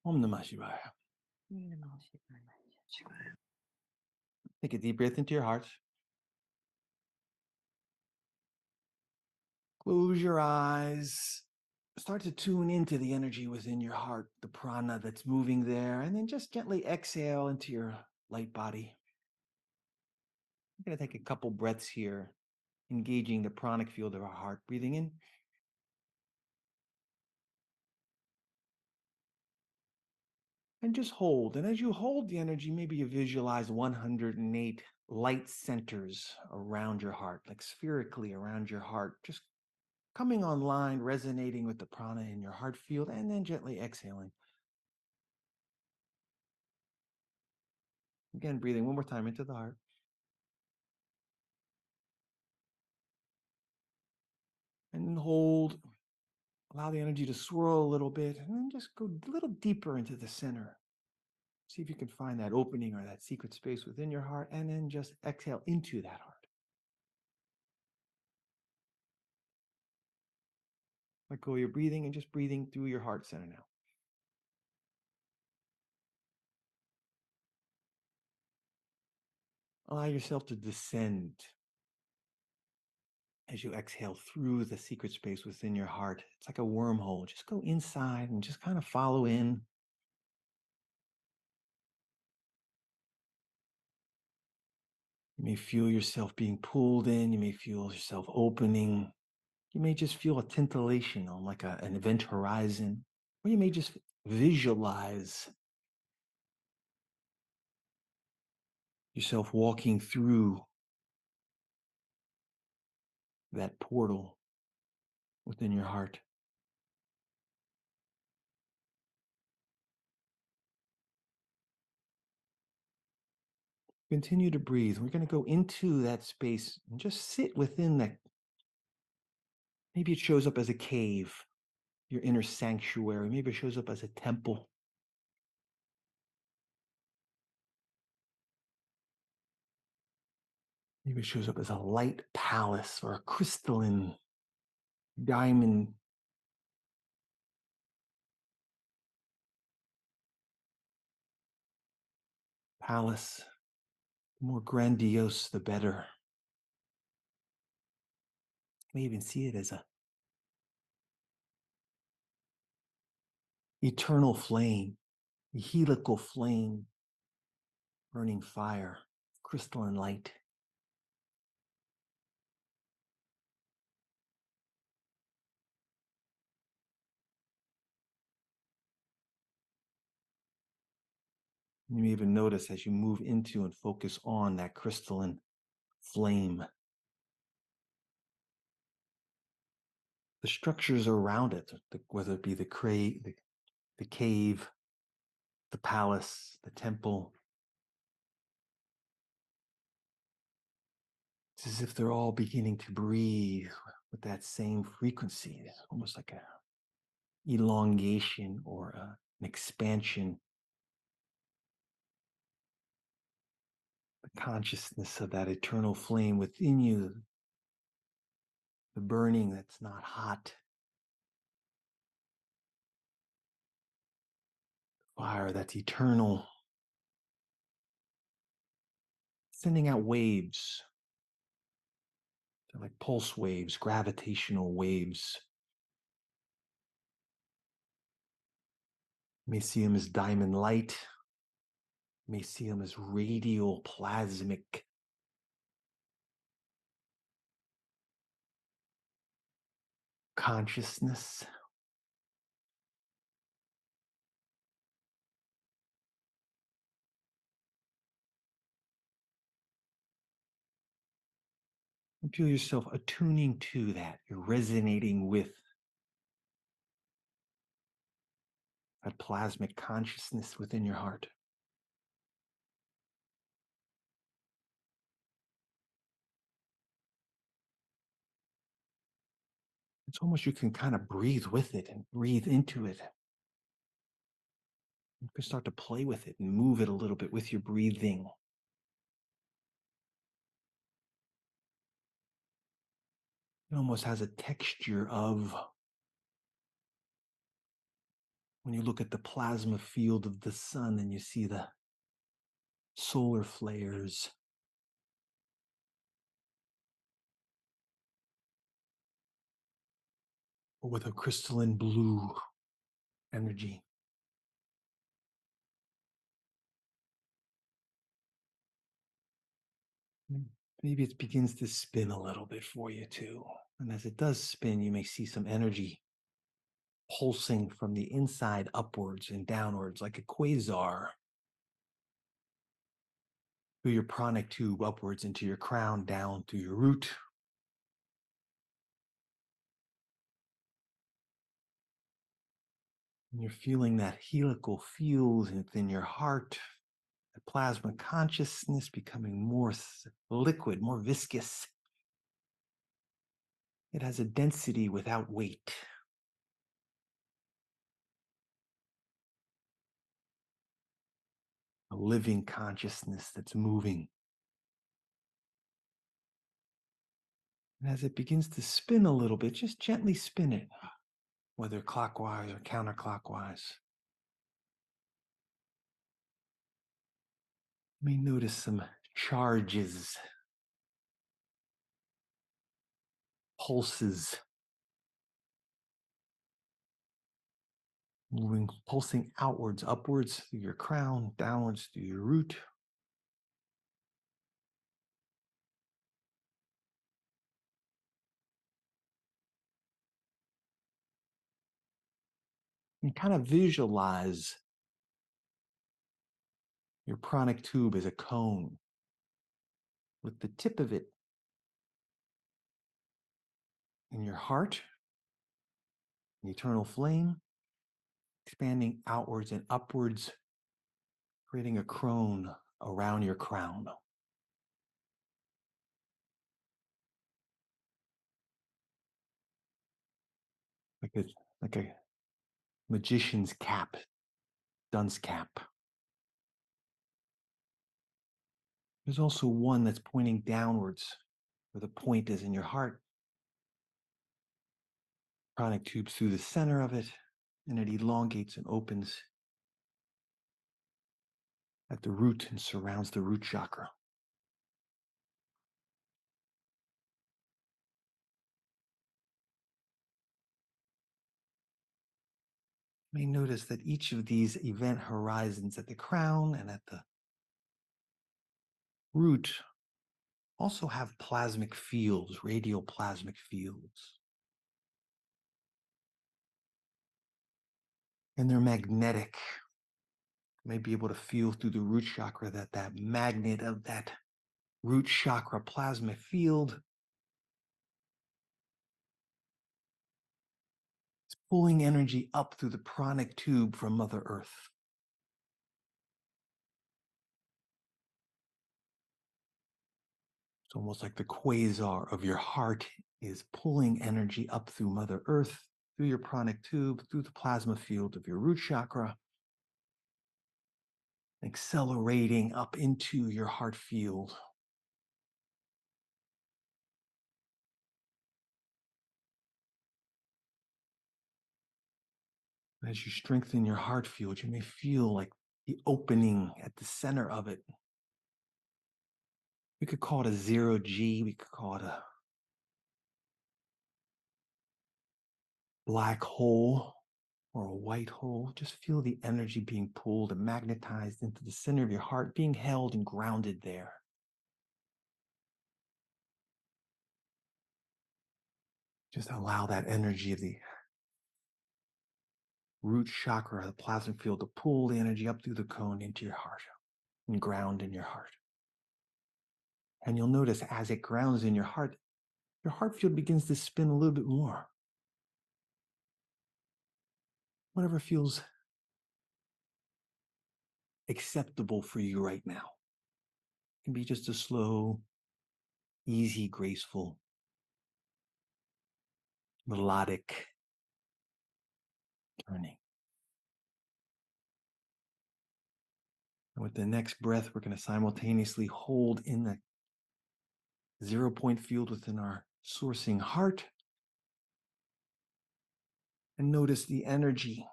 Om Namah Shivaya. Take a deep breath into your heart. Close your eyes. Start to tune into the energy within your heart, the prana that's moving there, and then just gently exhale into your light body. I'm going to take a couple breaths here, engaging the pranic field of our heart. Breathing in. And just hold. And as you hold the energy, maybe you visualize 108 light centers around your heart, like spherically around your heart, just coming online, resonating with the prana in your heart field, and then gently exhaling. Again, breathing one more time into the heart. And then hold. Allow the energy to swirl a little bit, and then just go a little deeper into the center. See if you can find that opening or that secret space within your heart, and then just exhale into that heart. Let go of your breathing and just breathing through your heart center now. Allow yourself to descend as you exhale through the secret space within your heart. It's like a wormhole. Just go inside and just kind of follow in. You may feel yourself being pulled in. You may feel yourself opening. You may just feel a titillation on like an event horizon, or you may just visualize yourself walking through that portal within your heart. Continue to breathe. We're going to go into that space and just sit within that. Maybe it shows up as a cave, your inner sanctuary. Maybe it shows up as a temple. Maybe it shows up as a light palace or a crystalline diamond palace. The more grandiose, the better. You may even see it as a eternal flame, a helical flame, burning fire, crystalline light. You may even notice as you move into and focus on that crystalline flame, the structures around it, whether it be the cave, the palace, the temple. It's as if they're all beginning to breathe with that same frequency. It's almost like a elongation or an expansion. The consciousness of that eternal flame within you, the burning that's not hot, fire that's eternal, sending out waves. They're like pulse waves, gravitational waves. You may see them as diamond light. You may see them as radial plasmic consciousness. And feel yourself attuning to that. You're resonating with that plasmic consciousness within your heart. It's almost you can kind of breathe with it and breathe into it. You can start to play with it and move it a little bit with your breathing. It almost has a texture of When you look at the plasma field of the sun and you see the solar flares, or with a crystalline blue energy. Maybe it begins to spin a little bit for you too. And as it does spin, you may see some energy pulsing from the inside upwards and downwards like a quasar through your pranic tube upwards into your crown, down to your root. And you're feeling that helical field within your heart, the plasma consciousness becoming more liquid, more viscous. It has a density without weight. A living consciousness that's moving. And as it begins to spin a little bit, just gently spin it, whether clockwise or counterclockwise. You may notice some charges, pulses, moving, pulsing outwards, upwards through your crown, downwards through your root. And kind of visualize your pranic tube as a cone with the tip of it in your heart, an eternal flame, expanding outwards and upwards, creating a crone around your crown. Like a magician's cap, dunce cap. There's also one that's pointing downwards, where the point is in your heart. Pranic tubes through the center of it, and it elongates and opens at the root and surrounds the root chakra. You may notice that each of these event horizons at the crown and at the root also have plasmic fields, radial plasmic fields. And they're magnetic. You may be able to feel through the root chakra that that magnet of that root chakra plasma field is pulling energy up through the pranic tube from Mother Earth. It's almost like the quasar of your heart is pulling energy up through Mother Earth, through your pranic tube, through the plasma field of your root chakra, accelerating up into your heart field. As you strengthen your heart field, you may feel like the opening at the center of it. We could call it a 0G. We could call it a black hole or a white hole. Just feel the energy being pulled and magnetized into the center of your heart, being held and grounded there. Just allow that energy of the root chakra, the plasma field, to pull the energy up through the cone into your heart and ground in your heart. And you'll notice as it grounds in your heart field begins to spin a little bit more. Whatever feels acceptable for you right now. It can be just a slow, easy, graceful, melodic turning. And with the next breath, we're going to simultaneously hold in the 0 point field within our sourcing heart and notice the energy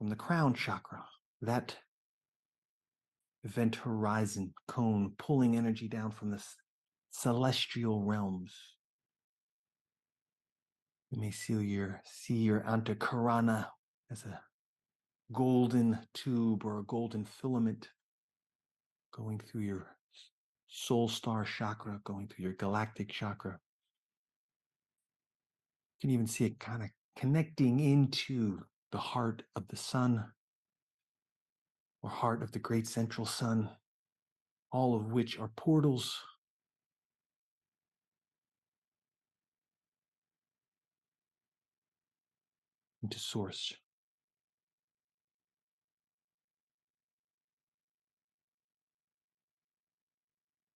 from the crown chakra, that event horizon cone pulling energy down from the celestial realms. You may see your antakarana as a golden tube or a golden filament going through your soul star chakra, going through your galactic chakra. You can even see it kind of connecting into the heart of the sun or heart of the great central sun, all of which are portals into source.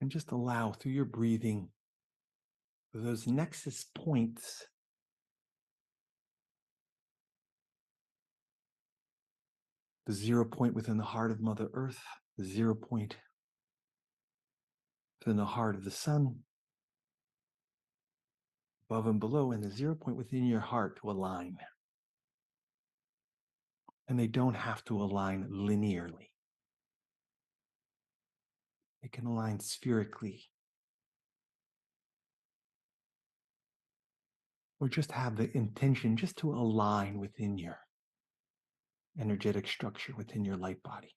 And just allow through your breathing for those nexus points the 0 point within the heart of Mother Earth, the 0 point within the heart of the sun, above and below, and the 0 point within your heart to align. And they don't have to align linearly. They can align spherically. Or just have the intention just to align within your energetic structure, within your light body.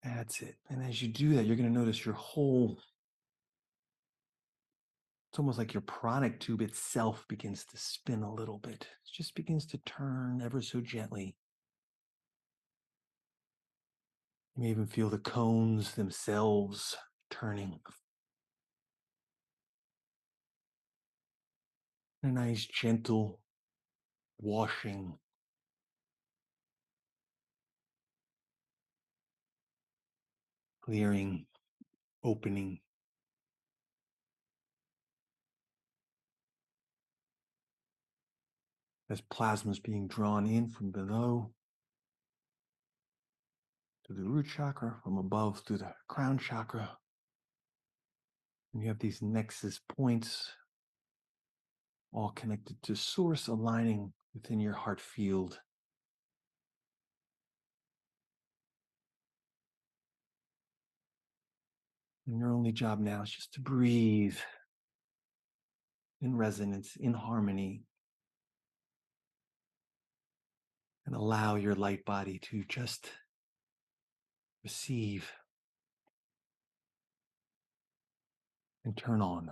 That's it. And as you do that, you're going to notice your whole, it's almost like your pranic tube itself begins to spin a little bit. It just begins to turn ever so gently. You may even feel the cones themselves turning. A nice gentle washing. Clearing, opening. As plasma is being drawn in from below to the root chakra, from above through the crown chakra. And you have these nexus points all connected to source, aligning within your heart field. And your only job now is just to breathe in resonance, in harmony, and allow your light body to just receive and turn on.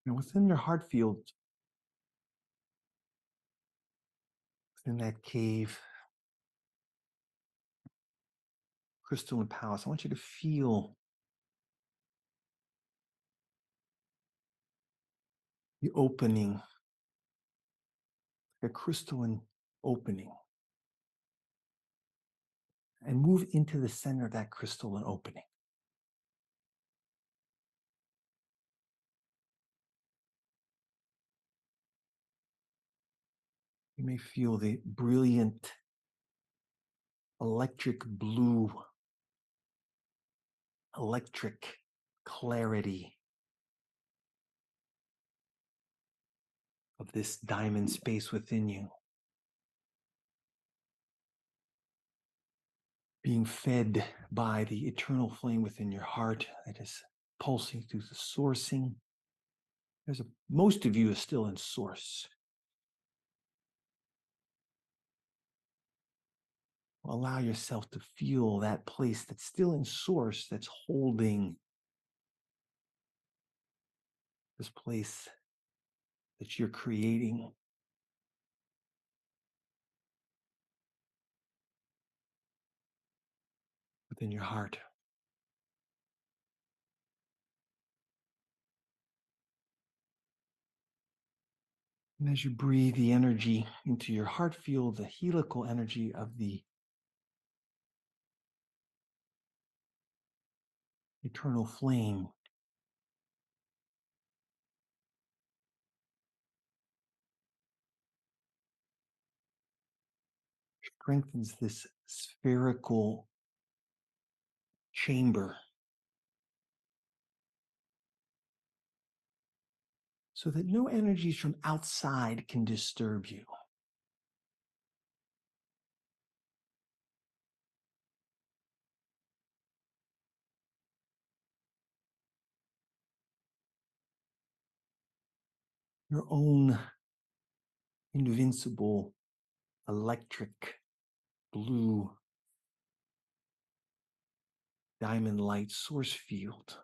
And within your heart field, within that cave, crystalline palace, I want you to feel the opening, a crystalline opening, and move into the center of that crystalline opening. You may feel the brilliant electric blue, electric clarity of this diamond space within you, being fed by the eternal flame within your heart that is pulsing through the sourcing. Most of you is still in source. Allow yourself to feel that place that's still in source, that's holding this place that you're creating. Within your heart. And as you breathe the energy into your heart, feel the helical energy of the eternal flame strengthens this spherical chamber so that no energies from outside can disturb you. Your own invincible electric blue diamond light source field.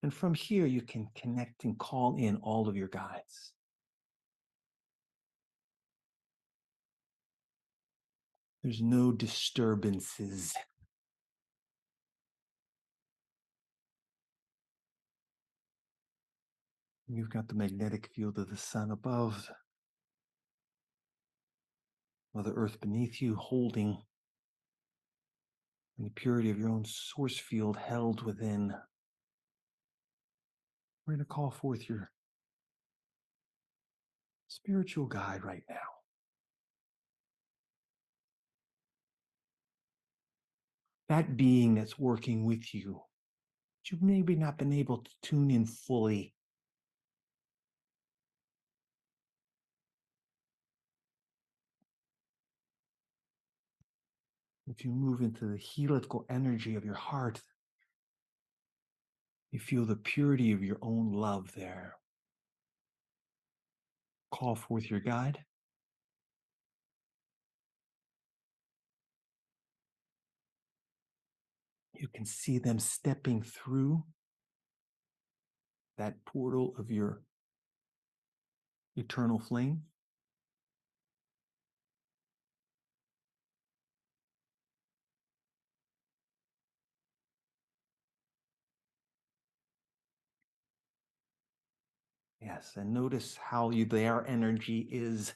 And from here, you can connect and call in all of your guides. There's no disturbances. You've got the magnetic field of the sun above, Mother Earth beneath you, holding, and the purity of your own source field held within. We're going to call forth your spiritual guide right now. That being that's working with you, but you've maybe not been able to tune in fully. If you move into the helical energy of your heart, you feel the purity of your own love there. Call forth your guide. You can see them stepping through that portal of your eternal flame. Yes, and notice how their energy is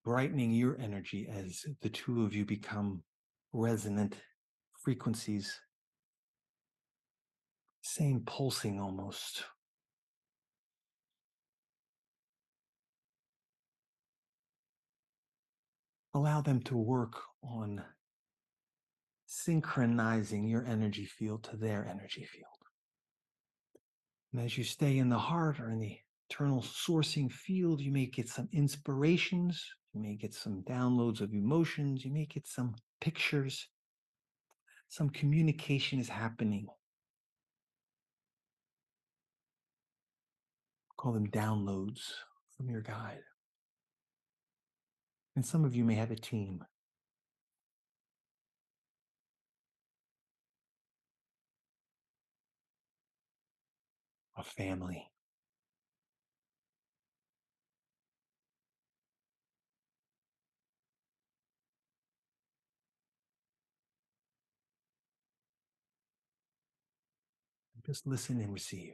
brightening your energy as the two of you become resonant frequencies, same pulsing almost. Allow them to work on synchronizing your energy field to their energy field. And as you stay in the heart or in the eternal sourcing field, you may get some inspirations, you may get some downloads of emotions, you may get some pictures, some communication is happening. Call them downloads from your guide. And some of you may have a team, a family. Just listen and receive.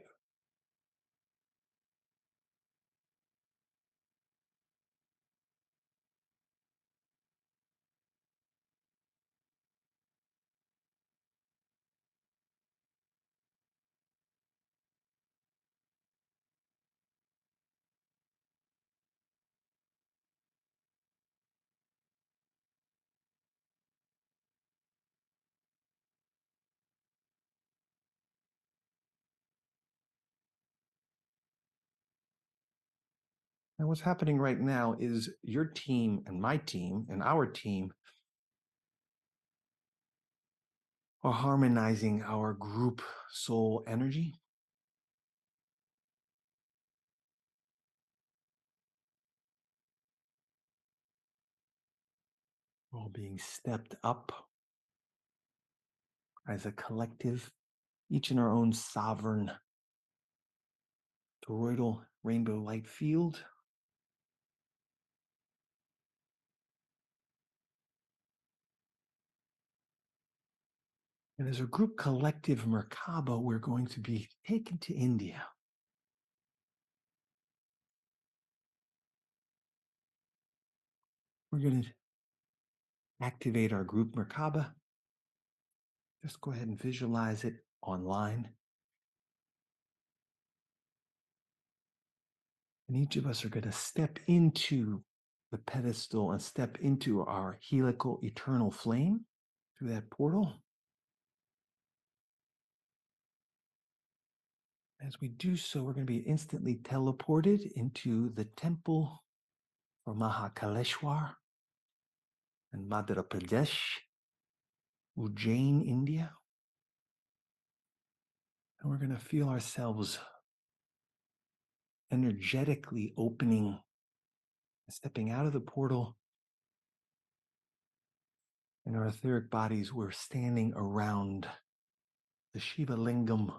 And what's happening right now is your team and my team and our team are harmonizing our group soul energy. We're all being stepped up as a collective, each in our own sovereign toroidal rainbow light field. And as a group collective Merkaba, we're going to be taken to India. We're going to activate our group Merkaba. Just go ahead and visualize it online. And each of us are going to step into the pedestal and step into our helical eternal flame through that portal. As we do so, we're going to be instantly teleported into the temple for Maha Kaleshwar in Madhya Pradesh, Ujjain, India. And we're going to feel ourselves energetically opening, stepping out of the portal. In our etheric bodies, we're standing around the Shiva Lingam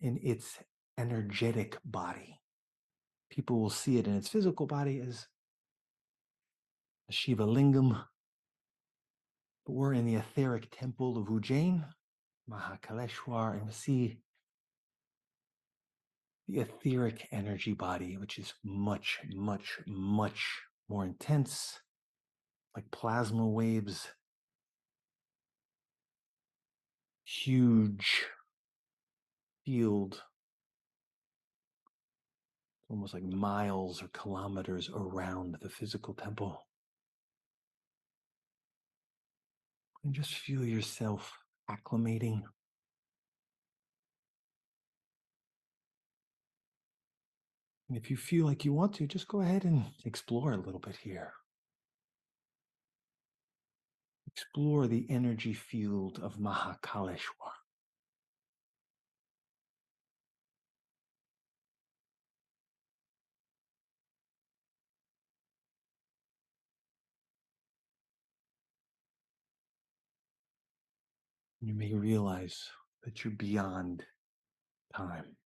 in its energetic body. People will see it in its physical body as a Shiva Lingam, but we're in the etheric temple of Ujjain, Maha Kaleshwar, and we see the etheric energy body, which is much, much, much more intense, like plasma waves, huge field, almost like miles or kilometers around the physical temple. And just feel yourself acclimating. And if you feel like you want to, just go ahead and explore a little bit here. Explore the energy field of Maha Kaleshwar. You may realize that you're beyond time.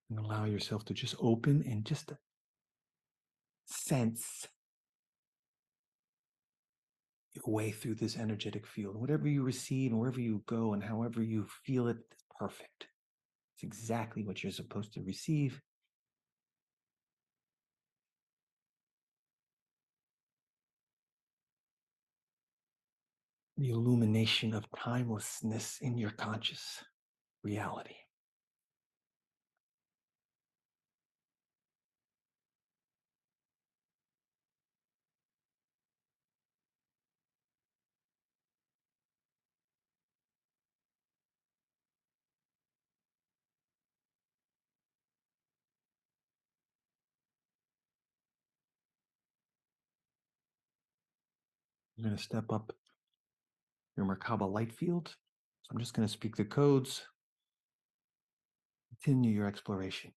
And allow yourself to just open and just sense your way through this energetic field. Whatever you receive and wherever you go and however you feel it, it's perfect. It's exactly what you're supposed to receive. The illumination of timelessness in your conscious reality. I'm going to step up your Merkaba light field. So I'm just going to speak the codes. Continue your exploration.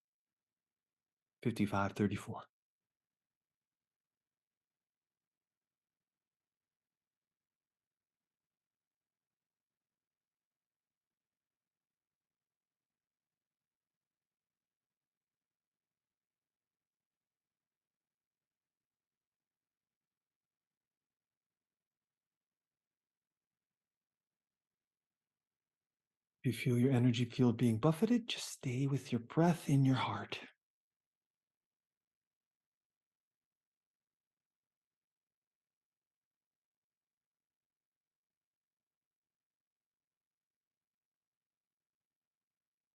5534. If you feel your energy field being buffeted, just stay with your breath in your heart.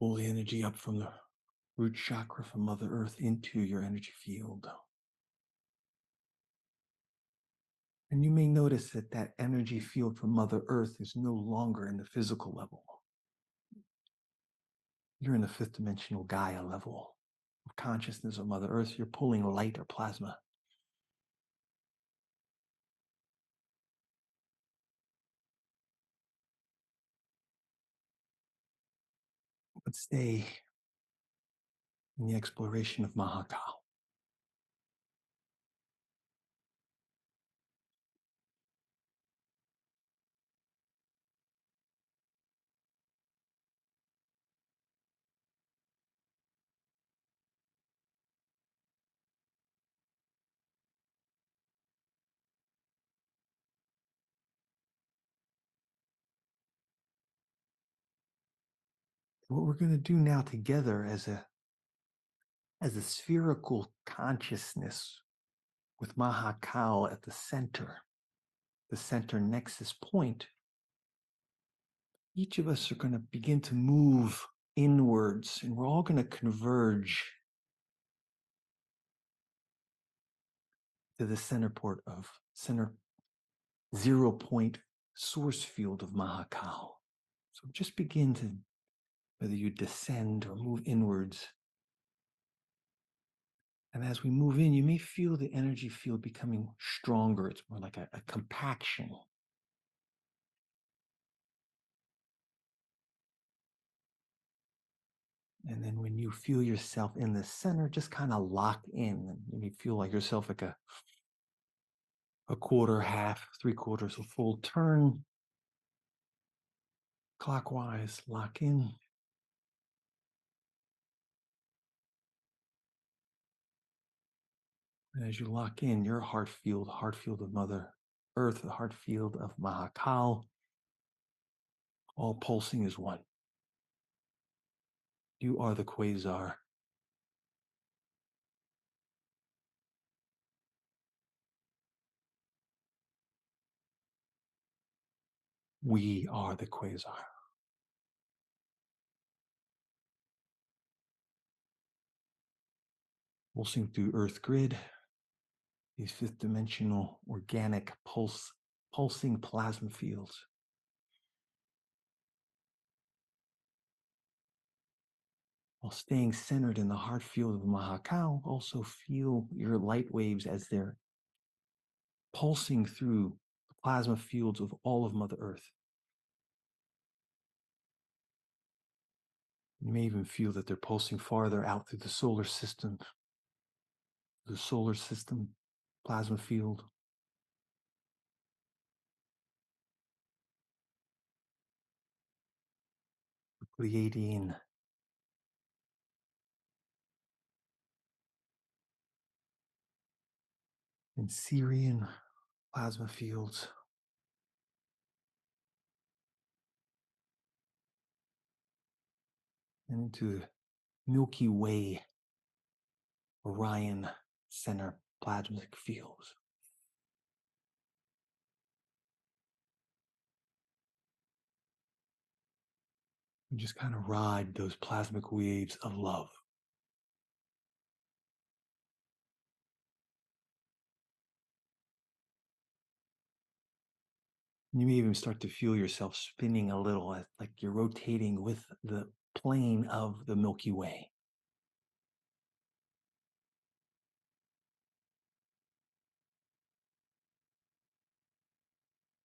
Pull the energy up from the root chakra from Mother Earth into your energy field. And you may notice that that energy field from Mother Earth is no longer in the physical level. You're in the fifth dimensional Gaia level of consciousness of Mother Earth. You're pulling light or plasma. But stay in the exploration of Maha Kal. What we're going to do now together as a spherical consciousness with Maha Kal at the center nexus point, each of us are going to begin to move inwards, and we're all going to converge to the center 0 point source field of Maha Kal. So just begin to, whether you descend or move inwards. And as we move in, you may feel the energy field becoming stronger. It's more like a compaction. And then when you feel yourself in the center, just kind of lock in. And you feel like yourself like a quarter, half, 3/4, a full turn. Clockwise, lock in. And as you lock in, your heart field of Mother Earth, the heart field of Maha Kal, all pulsing as one. You are the quasar. We are the quasar. Pulsing through Earth grid, these fifth dimensional organic pulsing plasma fields. While staying centered in the heart field of Maha Kal, also feel your light waves as they're pulsing through the plasma fields of all of Mother Earth. You may even feel that they're pulsing farther out through the solar system plasma field. The Pleiadian and Sirian plasma fields. And into the Milky Way Orion center plasmic fields. And just kind of ride those plasmic waves of love. You may even start to feel yourself spinning a little, like you're rotating with the plane of the Milky Way.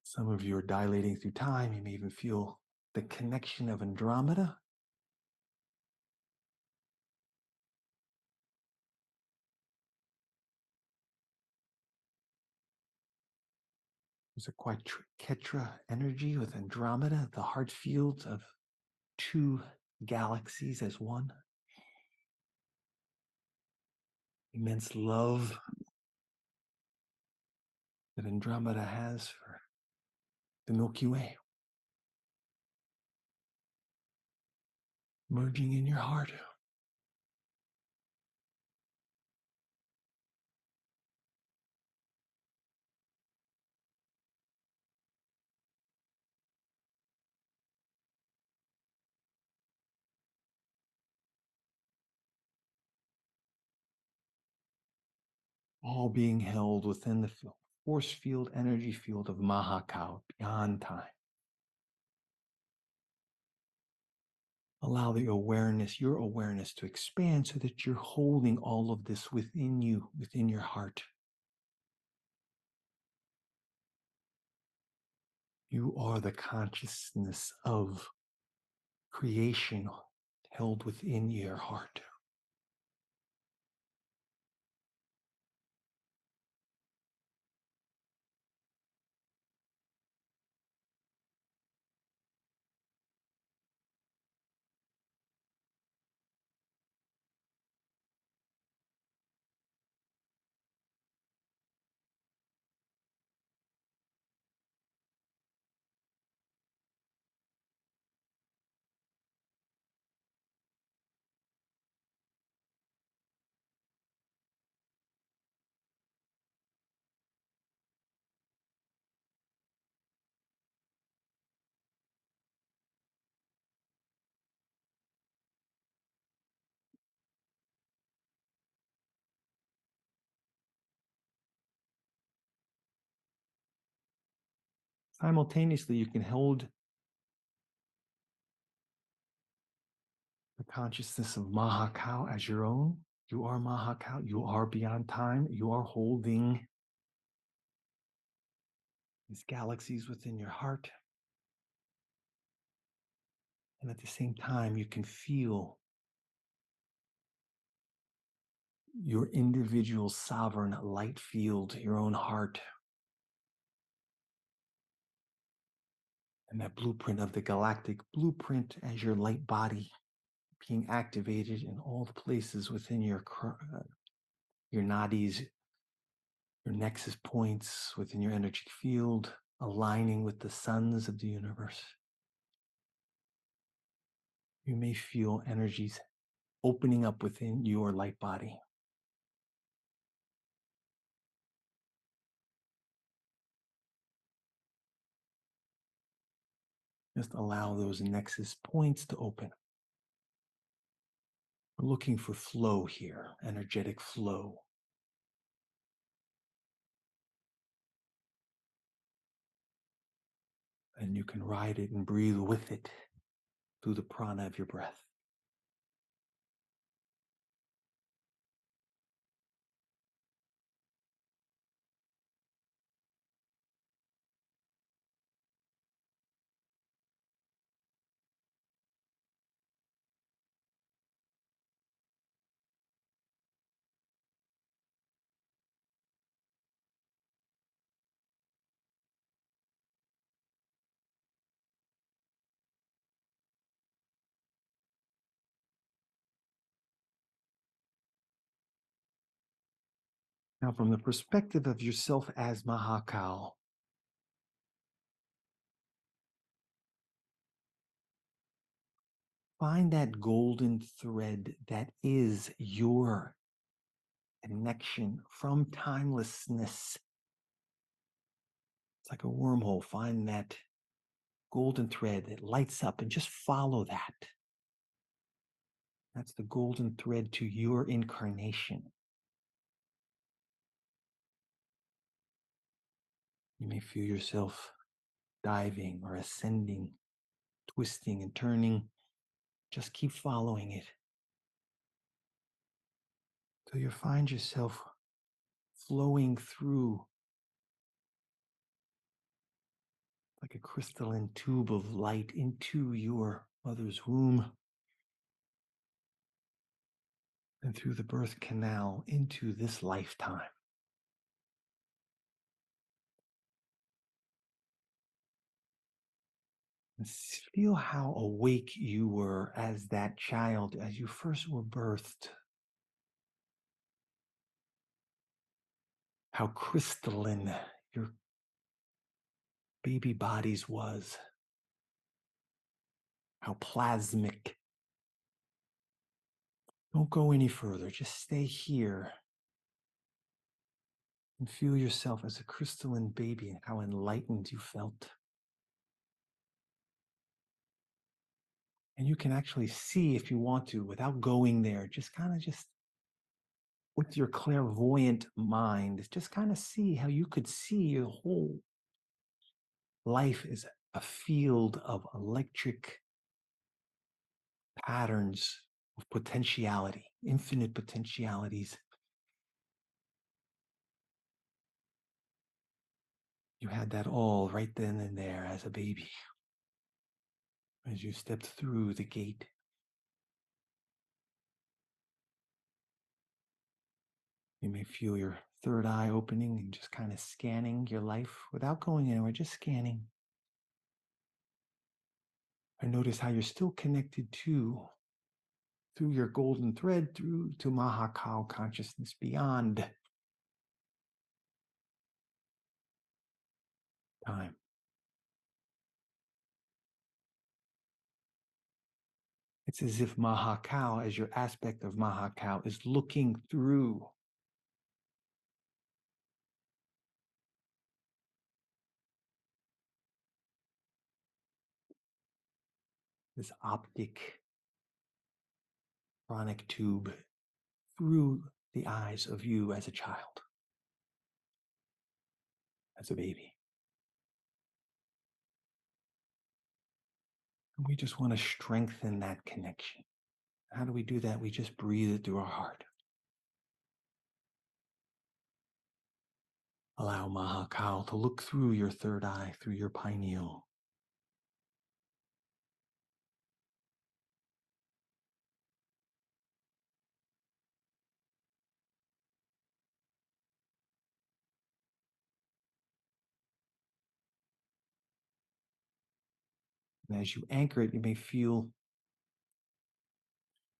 Some of you are dilating through time. You may even feel the connection of Andromeda. There's a Quadriquetra energy with Andromeda, the heart fields of two galaxies as one. Immense love that Andromeda has for the Milky Way. Merging in your heart. All being held within the force field, energy field of Maha Kal, beyond time. Allow your awareness to expand so that you're holding all of this within you, within your heart. You are the consciousness of creation held within your heart. Simultaneously, you can hold the consciousness of Maha Kal as your own. You are Maha Kal. You are beyond time. You are holding these galaxies within your heart. And at the same time, you can feel your individual sovereign light field, your own heart, and that blueprint of the galactic blueprint as your light body being activated in all the places within your nadis, your nexus points within your energetic field, aligning with the suns of the universe. You may feel energies opening up within your light body. Just allow those nexus points to open. We're looking for flow here, energetic flow. And you can ride it and breathe with it through the prana of your breath. Now, from the perspective of yourself as Maha Kal, find that golden thread that is your connection from timelessness. It's like a wormhole. Find that golden thread that lights up and just follow that. That's the golden thread to your incarnation. You may feel yourself diving or ascending, twisting and turning. Just keep following it till you find yourself flowing through like a crystalline tube of light into your mother's womb and through the birth canal into this lifetime. And feel how awake you were as that child, as you first were birthed. How crystalline your baby bodies was. How plasmic. Don't go any further. Just stay here and feel yourself as a crystalline baby and how enlightened you felt. And you can actually see if you want to, without going there, just with your clairvoyant mind, just kind of see how you could see your whole life is a field of electric patterns of potentiality, infinite potentialities. You had that all right then and there as a baby. As you stepped through the gate, you may feel your third eye opening and just kind of scanning your life without going anywhere, just scanning. And notice how you're still connected through your golden thread, through to Maha Kal consciousness beyond time. It's as if Maha Kal, as your aspect of Maha Kal, is looking through this optic chronic tube through the eyes of you as a child, as a baby. We just want to strengthen that connection. How do we do that? We just breathe it through our heart. Allow Maha Kal to look through your third eye, through your pineal. And as you anchor it, you may feel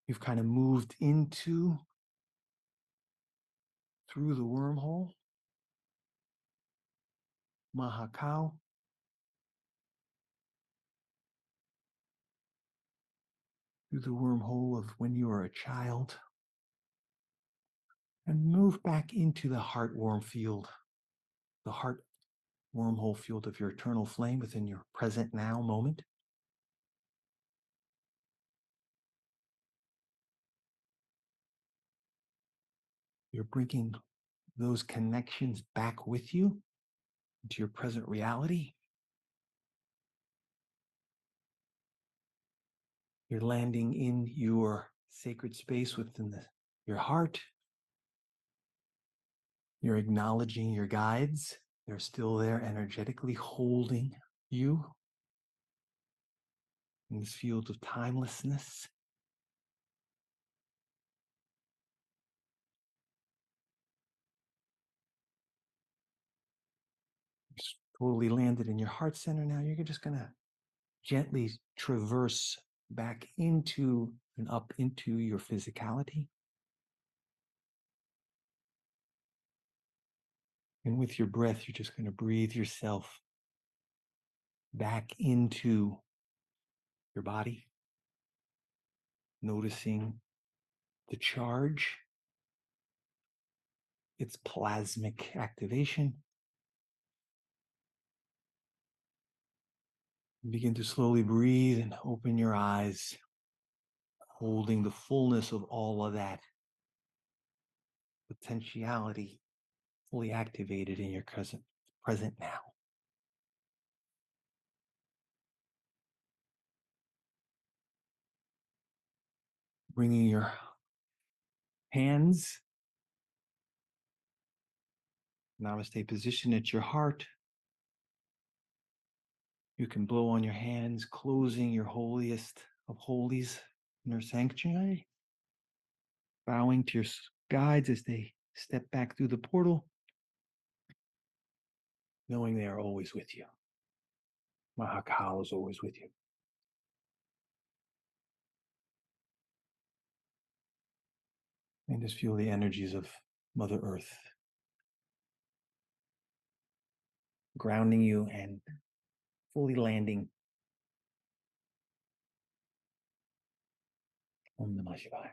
you've kind of moved into, through the wormhole, Maha Kal, through the wormhole of when you were a child, and move back into the heart worm field, the heart wormhole field of your eternal flame within your present now moment. You're bringing those connections back with you into your present reality. You're landing in your sacred space within your heart. You're acknowledging your guides. They're still there energetically holding you in this field of timelessness. It's totally landed in your heart center now. You're just going to gently traverse back into and up into your physicality. And with your breath, you're just going to breathe yourself back into your body, noticing the charge, its plasmic activation. Begin to slowly breathe and open your eyes, holding the fullness of all of that potentiality fully activated in your present now. Bringing your hands, namaste position at your heart. You can blow on your hands, closing your holiest of holies inner sanctuary, bowing to your guides as they step back through the portal, knowing they are always with you. Maha Kal is always with you. And just feel the energies of Mother Earth grounding you and fully landing. Om Namah Shivaya.